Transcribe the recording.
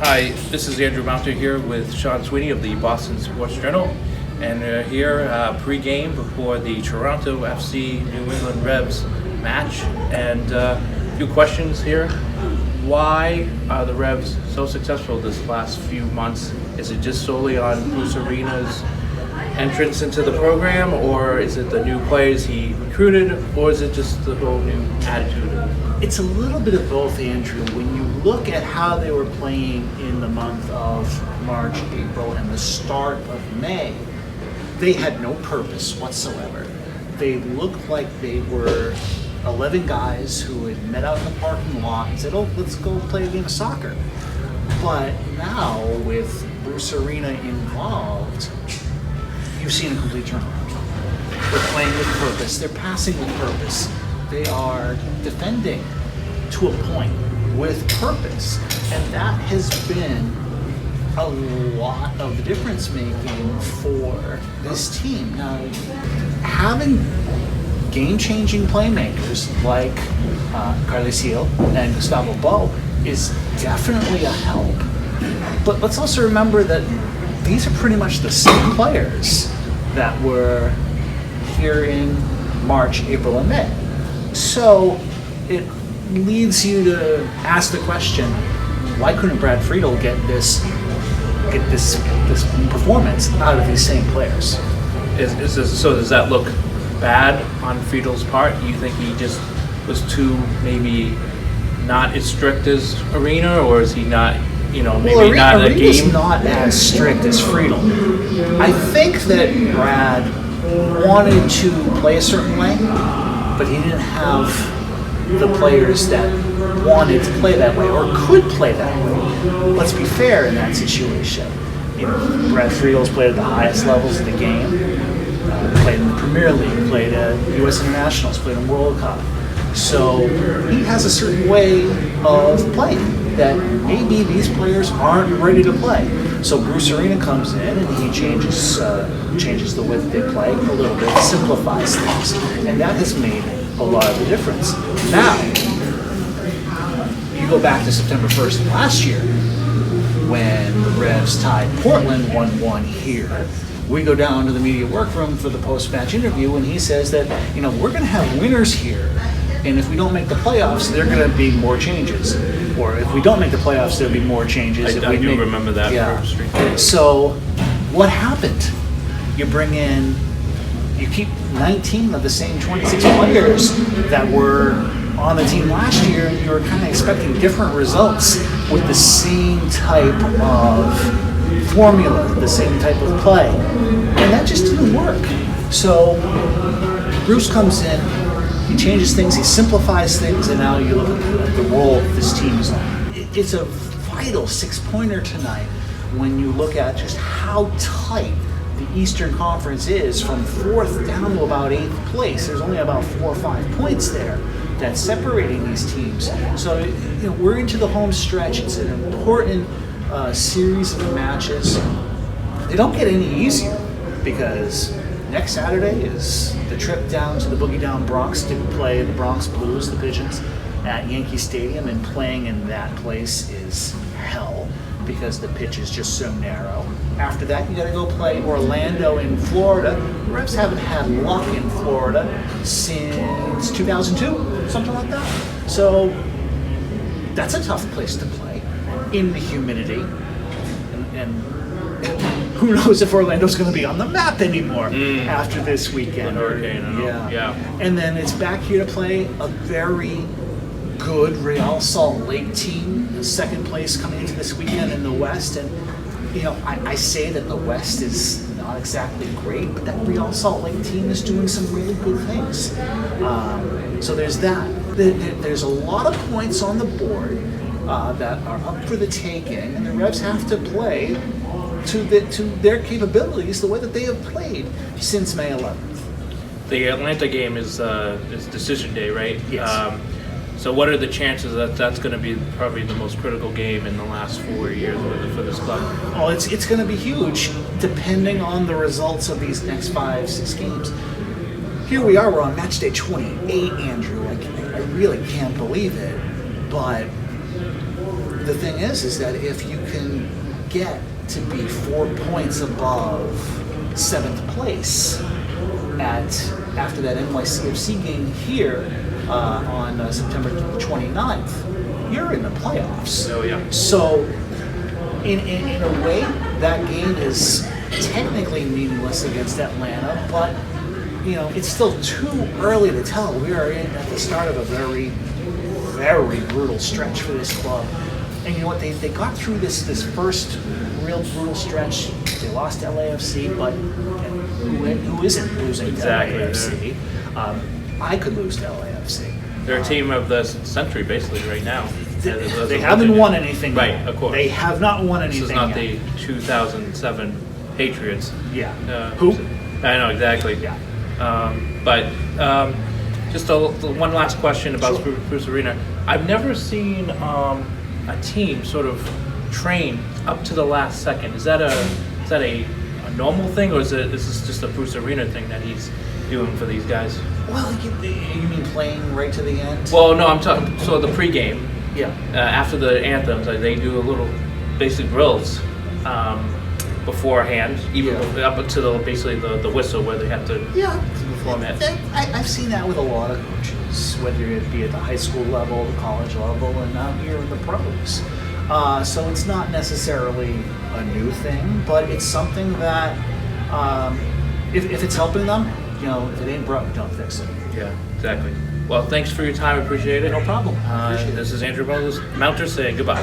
Hi, this is Andrew Mounter here with Sean Sweeney of the Boston Sports Journal, and we're here pre-game before the Toronto FC New England Revs match. And a few questions here. Why are the Revs so successful this last few months? Is it just solely on Bruce Arena's entrance into the program, or is it the new players he recruited, or is it just the whole new attitude? It's a little bit of both, Andrew. When you look at how they were playing in the month of March, April, and the start of May, they had no purpose whatsoever. They looked like they were 11 guys who had met out in the parking lot and said, oh, let's go play a game of soccer. But now, with Bruce Arena involved, you've seen a complete turnaround. They're playing with purpose. They're passing with purpose. They are defending to a point with purpose. And that has been a lot of the difference making for this team. Now, having game-changing playmakers like Carles Gil and Gustavo Bo is definitely a help. But let's also remember that these are pretty much the same players that were here in March, April, and May. So it leads you to ask the question, why couldn't Brad Friedel get this performance out of these same players? So does that look bad on Friedel's part? Do you think he just was too maybe not as strict as Arena, or is he not, maybe not a game? Arena's not as strict as Friedel. I think that Brad wanted to play a certain way, but he didn't have the players that wanted to play that way or could play that way. Let's be fair in that situation. Brad Friedel's played at the highest levels of the game, played in the Premier League, played at U.S. Internationals, played in World Cup. So he has a certain way of playing that maybe these players aren't ready to play. So Bruce Arena comes in and he changes the way that they play a little bit, simplifies things, and that has made a lot of the difference. Now, you go back to September 1st last year when the Revs tied Portland 1-1 here. We go down to the media workroom for the post-match interview, and he says that, we're going to have winners here, and if we don't make the playoffs, there are going to be more changes. Or if we don't make the playoffs, there'll be more changes. I do remember that. Yeah. So what happened? You keep 19 of the same 26 players that were on the team last year, and you were kind of expecting different results with the same type of formula, the same type of play. And that just didn't work. So Bruce comes in, he changes things, he simplifies things, and now you look at the role this team is on. It's a vital 6-pointer tonight when you look at just how tight the Eastern Conference is from 4th down to about 8th place. There's only about 4 or 5 points there that's separating these teams. So we're into the home stretch. It's an important series of matches. They don't get any easier because next Saturday is the trip down to the Boogie Down Bronx to play the Bronx Blues, the Pigeons, at Yankee Stadium, and playing in that place is hell because the pitch is just so narrow. After that, you got to go play Orlando in Florida. The Revs haven't had luck in Florida since 2002, something like that. So that's a tough place to play in the humidity. And who knows if Orlando's going to be on the map anymore after this weekend. The hurricane, yeah. And then it's back here to play a very good Real Salt Lake team, second place coming into this weekend in the West. And, I say that the West is not exactly great, but that Real Salt Lake team is doing some really good things. So there's that. There's a lot of points on the board that are up for the taking, and the Revs have to play to their capabilities the way that they have played since May 11th. The Atlanta game is decision day, right? Yes. So what are the chances that that's going to be probably the most critical game in the last 4 years for this club? Well, it's going to be huge depending on the results of these next 5-6 games. Here we are, we're on match day 28, Andrew. I really can't believe it, but the thing is that if you can get to be 4 points above 7th place after that NYCFC game here on September 29th, you're in the playoffs. Oh yeah. So, in a way, that game is technically meaningless against Atlanta, but it's still too early to tell. We are at the start of a very, very brutal stretch for this club. And you know what? They got through this first real brutal stretch. They lost to LAFC, but who isn't losing Exactly. to LAFC? I could lose to LAFC. They're a team of the century, basically, right now. They haven't won anything Right, yet. of course. They have not won This anything is not yet. the 2007 Patriots. Yeah. Who? I know, exactly. Yeah. But just one last question about Sure. Bruce Arena. I've never seen a team sort of train up to the last second. Is that a normal thing, or is this just a Bruce Arena thing that he's doing for these guys? Well, you mean playing right to the end? Well, no, I'm talking. So the pregame, Yeah. after the anthems, they do a little basic drills beforehand, even Yeah. up to basically the whistle where they have to Yeah. perform it. I've seen that with a lot of coaches, whether it be at the high school level, the college level, and now here in the pros. So it's not necessarily a new thing, but it's something that if it's helping them, if it ain't broke, don't fix it. Yeah, exactly. Well, thanks for your time. Appreciate it. No problem. Appreciate it. This is Andrew Mounter saying goodbye.